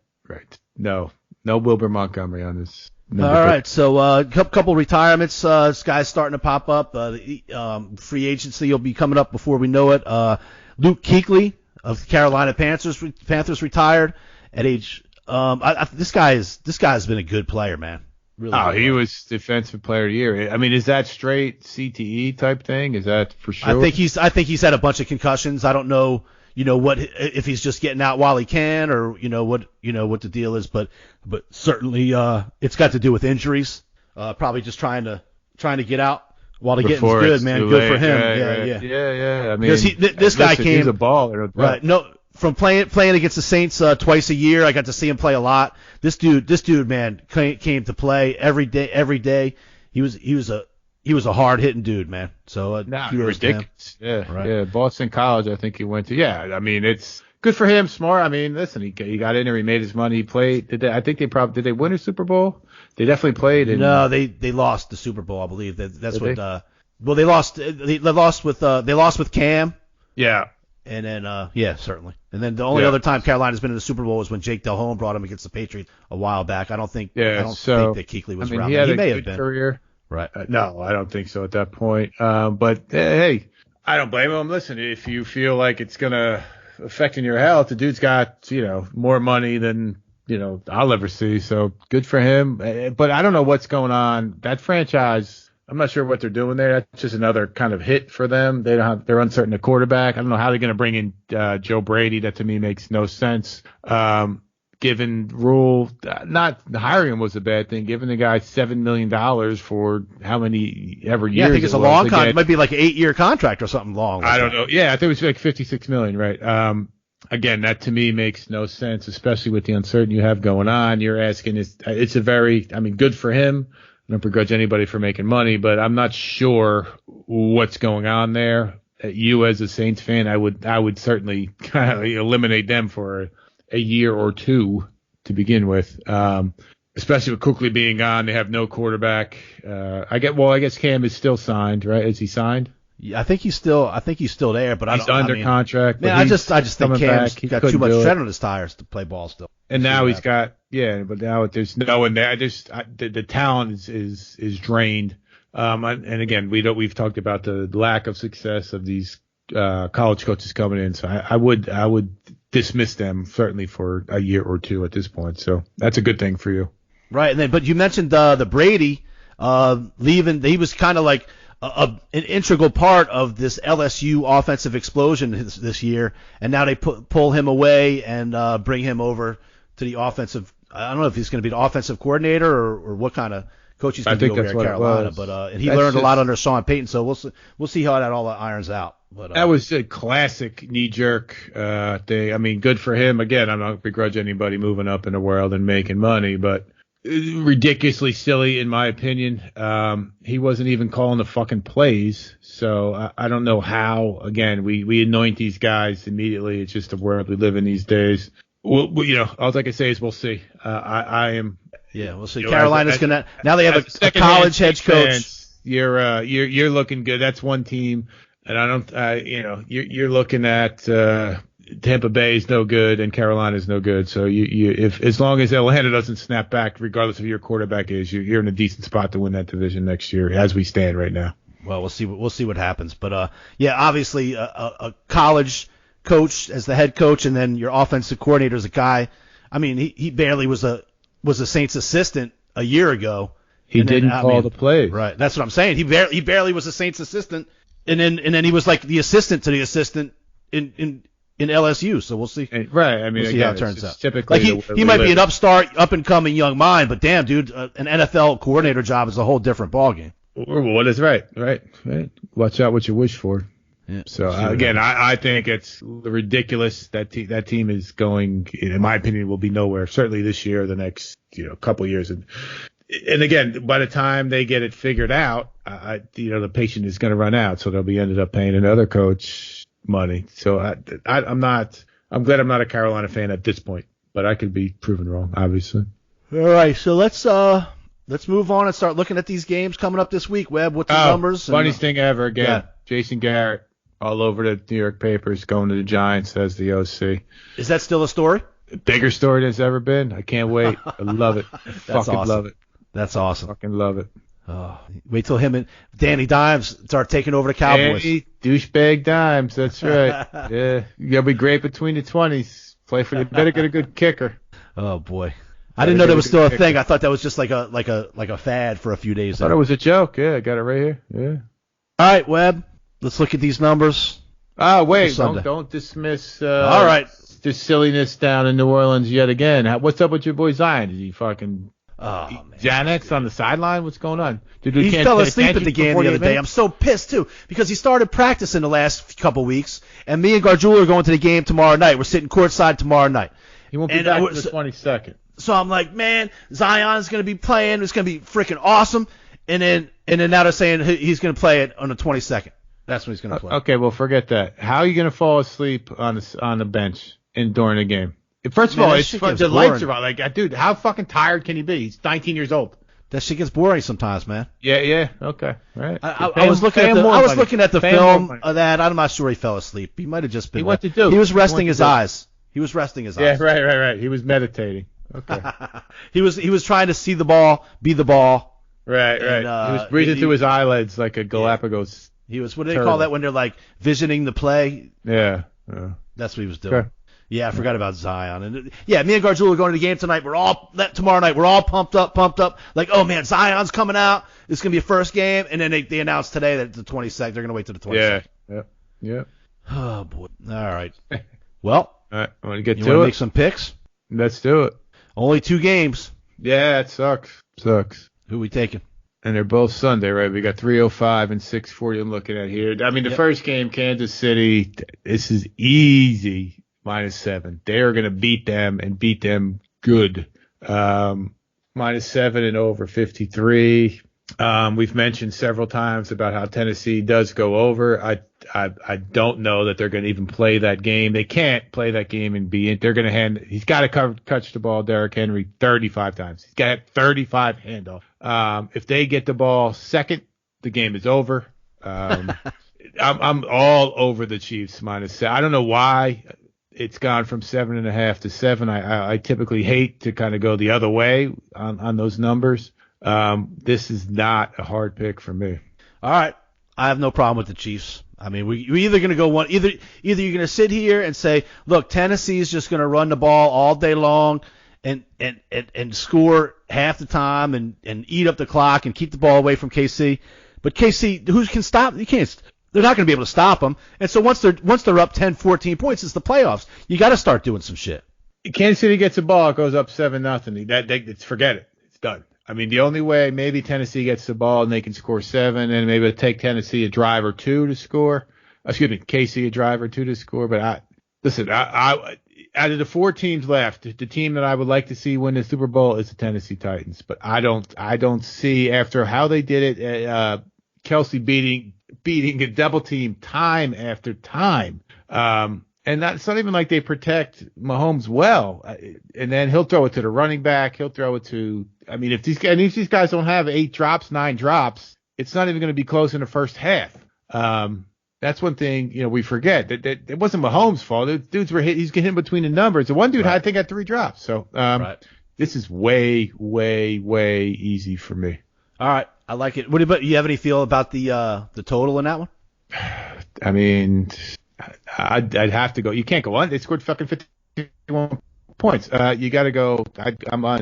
No Wilbur Montgomery on this. All right, so a couple retirements. This guy's starting to pop up. Free agency will be coming up before we know it. Luke Kuechly of Carolina Panthers retired at age. This guy has been a good player, man. Really. Oh, he was Defensive Player of the Year. I mean, is that straight CTE type thing? Is that for sure? I think he's had a bunch of concussions. I don't know, what if he's just getting out while he can, or what the deal is, but certainly it's got to do with injuries. Probably just trying to get out while the getting's good, man. Good for him. Right. Yeah. I mean, because this guy came. He's a baller. Right. No. From playing against the Saints twice a year, I got to see him play a lot. This dude, man, came to play every day. He was a hard hitting dude, man. So ridiculous. Yeah, right. Yeah. Boston College, I think he went to. Yeah, I mean, it's good for him. Smart. I mean, listen, he got in there, he made his money, he played. Did they win a Super Bowl? They definitely played. No, they lost the Super Bowl, I believe. That's what. Well, they lost. They lost with Cam. Yeah. And then, certainly. And then the only other time Carolina's been in the Super Bowl was when Jake Delhomme brought him against the Patriots a while back. I don't think that Kuechly was around. He had he a may good have been. career. Right. No, I don't think so at that point. But hey, I don't blame him. Listen, if you feel like it's gonna affect your health, the dude's got more money than I'll ever see. So good for him. But I don't know what's going on. That franchise. I'm not sure what they're doing there. That's just another kind of hit for them. They're uncertain at quarterback. I don't know how they're going to bring in Joe Brady. That to me makes no sense. Given Rule, not hiring him was a bad thing. Giving the guy $7 million for how many ever years? Yeah, I think it's a long contract. It might be like an 8-year contract or something long. I don't know. Yeah, I think it was like $56 million, right? Again, that to me makes no sense, especially with the uncertainty you have going on. You're asking, it's a very, good for him. I don't begrudge anybody for making money, but I'm not sure what's going on there. You as a Saints fan, I would certainly kind of eliminate them for a year or two to begin with. Especially with Kuechly being gone, they have no quarterback. I guess Cam is still signed, right? Is he signed? Yeah, I think he's still there, but he's under contract. Man, I just think Cam's got too much tread on his tires to play ball still. And now he's got but now there's no one there. The talent is drained. And again, we've talked about the lack of success of these college coaches coming in. So I would dismiss them certainly for a year or two at this point. So that's a good thing for you. Right, and then but you mentioned the Brady leaving. He was kind of like an integral part of this LSU offensive explosion this year, and now they pull him away and bring him over to the offensive. I don't know if he's going to be the offensive coordinator or what kind of coach he's going to be over there at Carolina, but and he learned a lot under Sean Payton, so we'll see how that all irons out. But that was a classic knee-jerk thing. Good for him. Again, I'm not begrudge anybody moving up in the world and making money, but ridiculously silly in my opinion. He wasn't even calling the fucking plays, so I don't know how. Again, we anoint these guys immediately. It's just the world we live in these days. Well, all I can say is we'll see. I am. Yeah, we'll see. Carolina's gonna now they have a college head coach. You're looking good. That's one team, and I don't. You're looking at Tampa Bay is no good and Carolina is no good. So if as long as Atlanta doesn't snap back, regardless of who your quarterback is, you're in a decent spot to win that division next year, as we stand right now. Well, we'll see what happens. But obviously a college coach as the head coach, and then your offensive coordinator is a guy. He barely was a Saints assistant a year ago. He didn't call the plays. Right. That's what I'm saying. He barely was a Saints assistant, and then he was like the assistant to the assisant in LSU. So we'll see. Right. We'll see how it turns out. Typically, he might be an upstart, up and coming young mind, but damn, dude, an NFL coordinator job is a whole different ballgame. What is right? Watch out what you wish for. Yeah, so again, I think it's ridiculous that team is going. In my opinion, will be nowhere. Certainly this year, the next couple of years, and again, by the time they get it figured out, the patient is going to run out, so they'll be ended up paying another coach money. So I'm glad I'm not a Carolina fan at this point, but I could be proven wrong, obviously. All right, so let's move on and start looking at these games coming up this week. Webb, what's the numbers? Funniest thing ever again. Jason Garrett. All over the New York papers, going to the Giants as the OC. Is that still a story? Bigger story than it's ever been. I can't wait. I love it. That's fucking awesome. love it. That's awesome. Fucking love it. Oh, wait till him and Danny Dimes start taking over the Cowboys. Danny douchebag Dimes, that's right. Yeah, you gotta be great between the 20s. You better get a good kicker. Oh boy, I didn't know that was still a thing. I thought that was just like a fad for a few days. I thought it was a joke. Yeah, I got it right here. Yeah. All right, Webb. Let's look at these numbers. Wait, don't dismiss. All right. This silliness down in New Orleans yet again. What's up with your boy Zion? Did he fucking Xanax on the sideline? What's going on? He fell asleep at the game the other day. I'm so pissed, too, because he started practicing the last couple weeks, and me and Gargiulo are going to the game tomorrow night. We're sitting courtside tomorrow night. He won't be back to the 22nd. So I'm like, man, Zion's going to be playing. It's going to be freaking awesome. And then now they're saying he's going to play it on the 22nd. That's when he's going to play. Okay, well, forget that. How are you going to fall asleep on the bench during the game? First of all, the lights are on. Like, dude, how fucking tired can he be? He's 19 years old. That shit gets boring sometimes, man. Yeah. Okay. Right. I was looking at the film of that. I'm not sure he fell asleep. He might have just been. What to do? He was resting his eyes. He was resting his eyes. Yeah, right. He was meditating. Okay. He was trying to see the ball, be the ball. Right. He was breathing through his eyelids like a Galapagos. He was. What do they call that when they're like visioning the play? Yeah. That's what he was doing. Okay. Yeah, I forgot about Zion. And me and Gargiulo are going to the game tonight. Tomorrow night. We're all pumped up. Like, oh man, Zion's coming out. It's gonna be a first game. And then they announced today that the 22nd. They're gonna wait till the 22nd. Yeah. Oh boy. All right. Well, all right. I want to get you to want it. To make some picks? Let's do it. Only 2 games. Yeah, it sucks. Who we taking? And they're both Sunday, right? We got 3:05 and 6:40 I'm looking at here. I mean, the first game, Kansas City, this is easy. -7. They are going to beat them and beat them good. -7 and over 53. We've mentioned several times about how Tennessee does go over. I don't know that they're going to even play that game. They can't play that game and be in. They're going to he's got to catch the ball, Derrick Henry, 35 times. He's got 35 handoff. If they get the ball second, the game is over. I'm all over the Chiefs -7. I don't know why. It's gone from 7.5 to 7. I typically hate to kind of go the other way on those numbers. This is not a hard pick for me. All right. I have no problem with the Chiefs. I mean, we're either going to go one, either you're going to sit here and say, look, Tennessee's just going to run the ball all day long and score half the time and eat up the clock and keep the ball away from KC. But KC, who can stop? You can't. They're not going to be able to stop them. And so once they're up 10, 14 points, it's the playoffs. You got to start doing some shit. Kansas City gets a ball, it goes up 7-0. Forget it. It's done. I mean, the only way maybe Tennessee gets the ball and they can score 7, and maybe it'll take Tennessee a drive or 2 to score. KC a drive or 2 to score. But I out of the 4 teams left, the team that I would like to see win the Super Bowl is the Tennessee Titans. But I don't see after how they did it. Kelsey beating a double team time after time. And it's not even like they protect Mahomes well. And then he'll throw it to the running back. He'll throw it to, I mean, if these guys don't have 8 drops, 9 drops, it's not even going to be close in the first half. That's one thing, we forget that it wasn't Mahomes' fault. The dudes he's getting between the numbers. The one dude, I think, had 3 drops. So, This is way, way, way easy for me. All right. I like it. What about you? Have any feel about the total in that one? I mean, I'd have to go. You can't go on. They scored fucking 51 points. You got to go.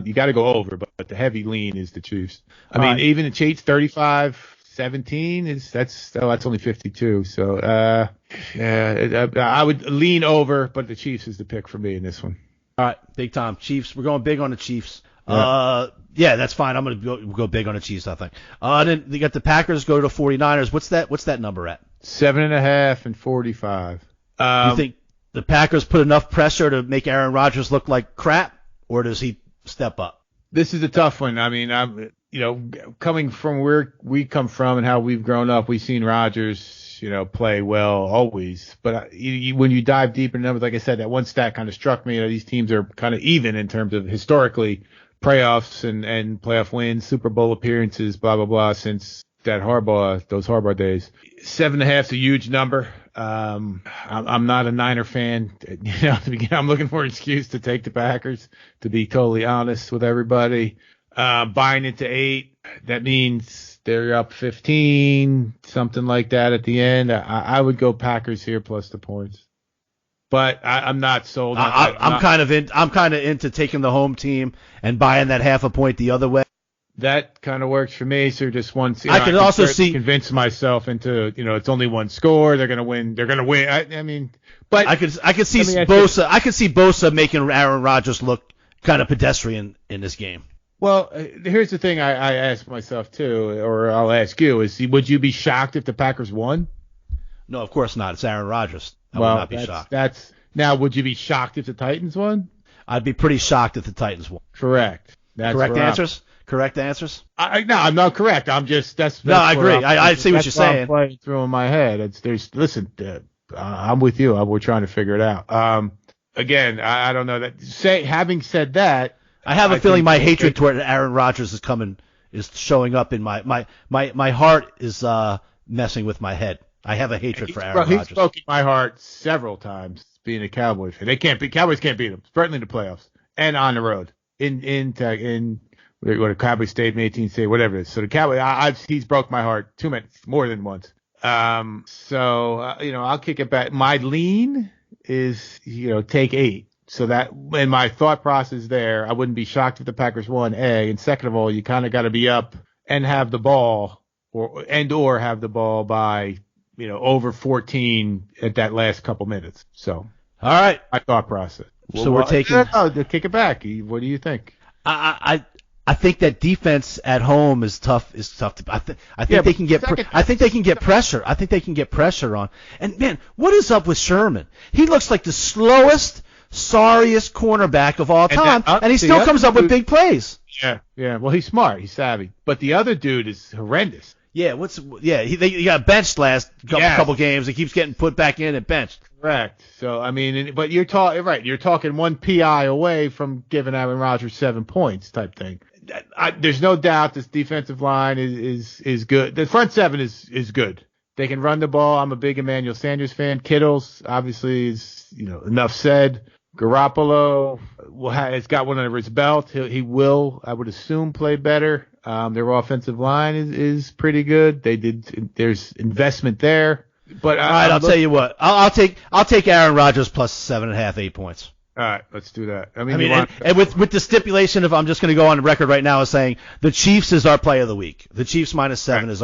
You got to go over, but the heavy lean is the Chiefs. I mean, even the Chiefs 35-17 that's only 52. So I would lean over, but the Chiefs is the pick for me in this one. All right, big time Chiefs. We're going big on the Chiefs. Yeah. That's fine. I'm going to go big on the Chiefs, I think. Then you got the Packers go to 49ers. What's that number at? 7.5 and 45. You think the Packers put enough pressure to make Aaron Rodgers look like crap, or does he step up? This is a tough one. I mean, coming from where we come from and how we've grown up, we've seen Rodgers, play well always. But when you dive deep in numbers, like I said, that one stat kind of struck me. These teams are kind of even in terms of historically playoffs and playoff wins, Super Bowl appearances, blah, blah, blah, since those Harbaugh days. 7.5 is a huge number. I'm not a Niner fan. I'm looking for an excuse to take the Packers, to be totally honest with everybody. Buying into 8, that means they're up 15, something like that at the end. I would go Packers here plus the points. But I'm not sold. I'm kind of into taking the home team and buying that half a point the other way. That kind of works for me. So just one. I can also convince myself into it's only one score. They're gonna win. They're gonna win. I mean, but I could see Bosa. I could see Bosa making Aaron Rodgers look kind of pedestrian in this game. Well, here's the thing. I ask myself too, or I'll ask you: would you be shocked if the Packers won? No, of course not. It's Aaron Rodgers. I would not be shocked. Now, would you be shocked if the Titans won? I'd be pretty shocked if the Titans won. Correct. Correct answers? Correct answers? No, I'm not correct. I'm just no, I agree. I see what you're saying. I'm playing through in my head. Listen, I'm with you. We're trying to figure it out. Again, I don't know that. Having said that, I have a feeling my hatred toward Aaron Rodgers is showing up in my heart is messing with my head. I have a hatred for Aaron Rodgers. He's broken my heart several times being a Cowboy fan. Cowboys can't beat him, certainly in the playoffs and on the road in what a Cowboy State, 18 State, whatever it is. So the Cowboy, he's broke my heart more than once. I'll kick it back. My lean is, take 8. So that, in my thought process there, I wouldn't be shocked if the Packers won, A. And second of all, you kind of got to be up and have the ball or have the ball by, over 14 at that last couple minutes. So, all right. My thought process. So we're taking. No, kick it back. What do you think? I think that defense at home is tough. I think they can get. I think they can get pressure. I think they can get pressure on. And man, what is up with Sherman? He looks like the slowest, sorriest cornerback of all time, and he still comes up with big plays. Yeah. Well, he's smart. He's savvy. But the other dude is horrendous. Yeah, he got benched last couple games. He keeps getting put back in and benched. Correct. So, I mean, but you're talking You're talking one PI away from giving Aaron Rodgers 7 points type thing. There's no doubt this defensive line is good. The front seven is good. They can run the ball. I'm a big Emmanuel Sanders fan. Kittle's obviously is, enough said. Garoppolo has got one under his belt. He will, I would assume, play better. Their offensive line is pretty good. There's investment there. But all right, I'll tell you what. I'll take Aaron Rodgers plus 7.5, 8 points. All right, let's do that. And with the stipulation of I'm just going to go on the record right now as saying the Chiefs is our play of the week. The Chiefs -7 is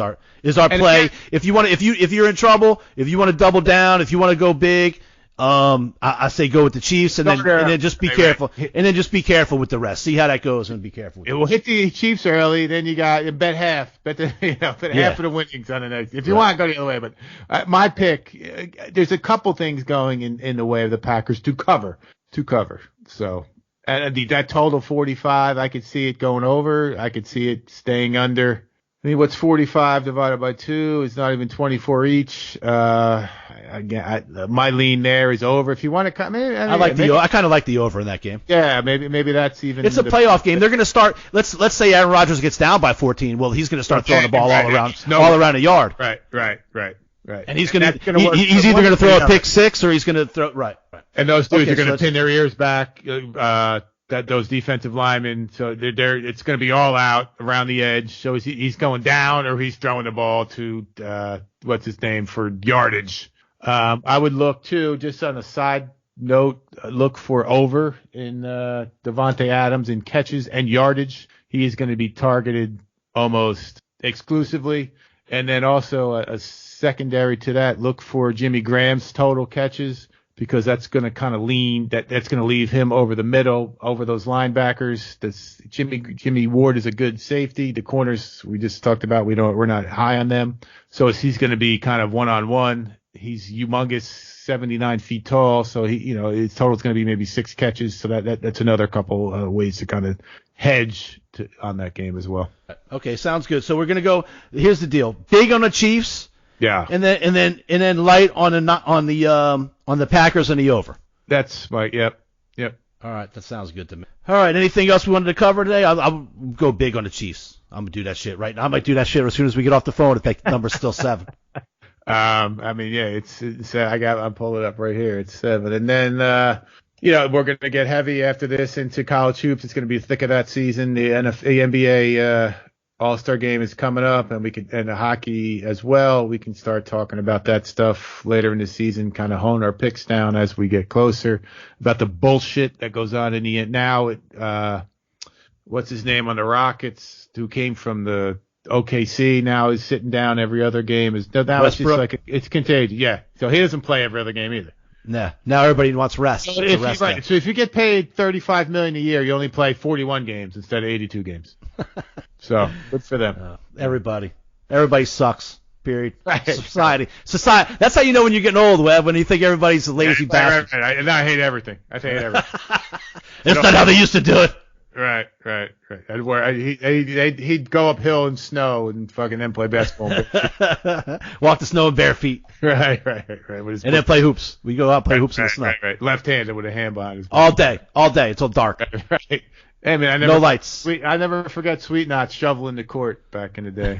our play. Again, if you're in trouble, if you want to double down, if you want to go big, I say go with the Chiefs and then just be careful. And then just be careful with the rest. See how that goes and be careful. It will hit the Chiefs early. Then you got bet half. Bet half of the winnings on the next. If you want to go the other way, but my pick. There's a couple things going in the way of the Packers to cover. So that total 45, I could see it going over. I could see it staying under. I mean, what's 45 divided by 2? It's not even 24 each. Again, my lean there is over. If you want to come in, I kind of like the over in that game. Yeah, maybe that's even. It's a playoff game. They're going to start. Let's say Aaron Rodgers gets down by 14. Well, he's going to start throwing the ball all around a yard. Right. And he's either going to throw a pick six or he's going to throw right. And those dudes are going to pin their ears back. Those defensive linemen, so it's going to be all out around the edge. So he's going down or he's throwing the ball to what's his name for yardage. I would look too, just on a side note, look for over in Devontae Adams in catches and yardage. He is going to be targeted almost exclusively. And then also a secondary to that, look for Jimmy Graham's total catches, because that's going to kind of lean, that's going to leave him over the middle, over those linebackers. Jimmy Ward is a good safety. The corners we just talked about, we're not high on them. So he's going to be kind of one-on-one. He's humongous, 79 feet tall. So his total is going to be maybe 6 catches. So that's another couple ways to kind of hedge on that game as well. Okay, sounds good. So we're going to go. Here's the deal: big on the Chiefs. Yeah. And then light on the Packers and the over. That's right. Yep. All right, that sounds good to me. All right, anything else we wanted to cover today? I'll go big on the Chiefs. I'm gonna do that shit right now. I might do that shit as soon as we get off the phone if that number's still 7. It's I'm pulling it up right here. It's 7, and then we're gonna get heavy after this into college hoops. It's gonna be thick of that season. The NBA All-Star game is coming up, and the hockey as well. We can start talking about that stuff later in the season, kind of hone our picks down as we get closer about the bullshit that goes on in the end now. What's his name on the Rockets, who came from the OKC, now is sitting down every other game. Now it's just like it's contagious. Yeah, so he doesn't play every other game either. Nah. Now everybody wants rest. So if you get paid $35 million a year, you only play 41 games instead of 82 games. So good for them. Everybody sucks. Period. Right. Society. That's how you know when you're getting old, Webb. When you think everybody's a lazy bastard. Right. And I hate everything. I hate everything. It's not how they used to do it. Right. And where he'd go uphill in snow and fucking then play basketball. Walk the snow in bare feet. Right. And then play hoops. We go out and play hoops in the snow. Right. Left-handed with a hand behind his back. All day until dark. Right. Hey man, no lights. I never forget Sweet Knot shoveling the court back in the day.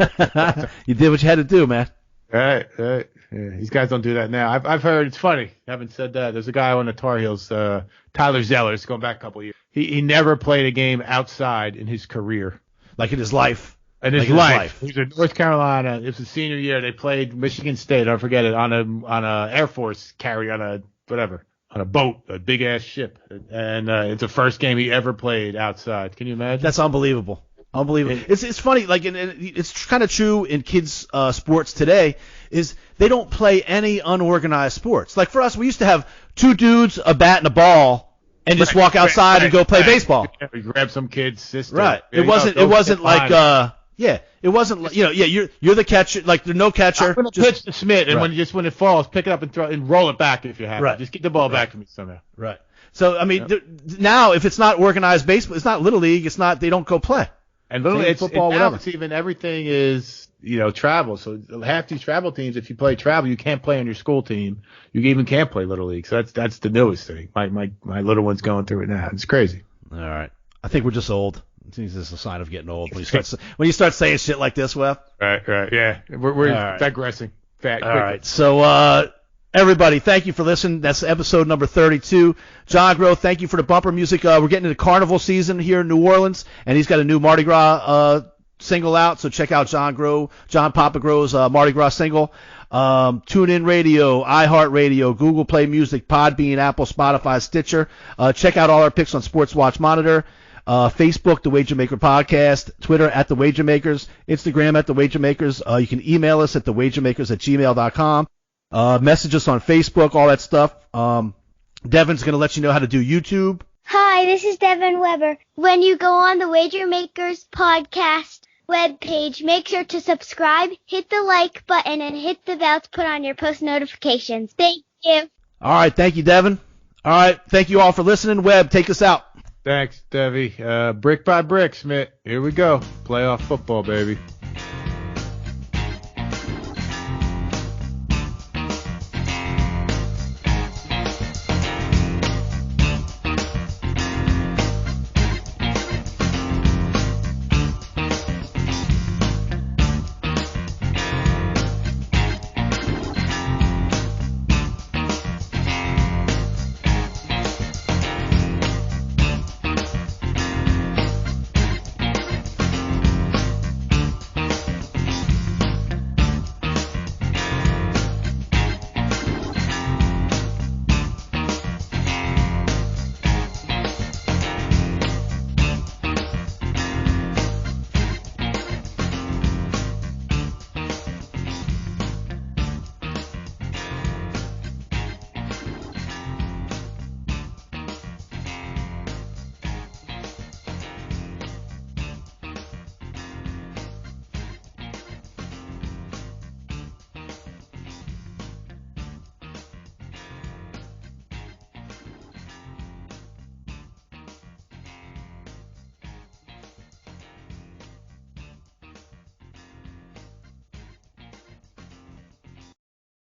You did what you had to do, man. Right. Yeah, these guys don't do that now. I've heard it's funny. Having said that, there's a guy on the Tar Heels, Tyler Zellers, going back a couple of years. He never played a game outside in his career. Like in his life. In his life. He was in North Carolina. It was his senior year. They played Michigan State. Don't forget it, on a Air Force carrier, on a boat, a big ass ship. And it's the first game he ever played outside. Can you imagine? That's unbelievable. It's funny, like, and it's kind of true in kids' sports today, is they don't play any unorganized sports. Like for us, we used to have two dudes, a bat and a ball, and just walk outside and go play baseball. We grab some kid's sister. Right. It wasn't like it wasn't you're the catcher, like there's no catcher. I'm gonna pitch to Smitt, and when it falls, pick it up and throw and roll it back if you have to. Just get the ball back to me somehow. Right. So I mean, now if it's not organized baseball, it's not little league. It's not, they don't go play. And literally, football, whatever. It's even everything is travel. So half these travel teams, if you play travel, you can't play on your school team. You even can't play little league. So that's the newest thing. My little one's going through it now. It's crazy. All right. I think we're just old. It's just a sign of getting old when you start saying shit like this, Webb. Right. Yeah. We're digressing. All right. So everybody, thank you for listening. That's episode number 32. John Groh, thank you for the bumper music. We're getting into carnival season here in New Orleans, and he's got a new Mardi Gras single out. So check out John Papa Groh's Mardi Gras single. TuneIn Radio, iHeartRadio, Google Play Music, Podbean, Apple, Spotify, Stitcher. Check out all our picks on Sports Watch Monitor. Facebook, The Wager Maker Podcast, Twitter at The Wager Makers, Instagram at The Wager Makers. You can email us at thewagermakers@gmail.com. Message us on Facebook, all that stuff. Devin's going to let you know how to do YouTube. Hi, this is Devin Weber. When you go on the Wager Makers Podcast webpage, make sure to subscribe, hit the like button, and hit the bell to put on your post notifications. Thank you. All right, thank you, Devin. All right, thank you all for listening. Webb, take us out. Thanks, Devi. Brick by brick, Smitt. Here we go. Playoff football, baby.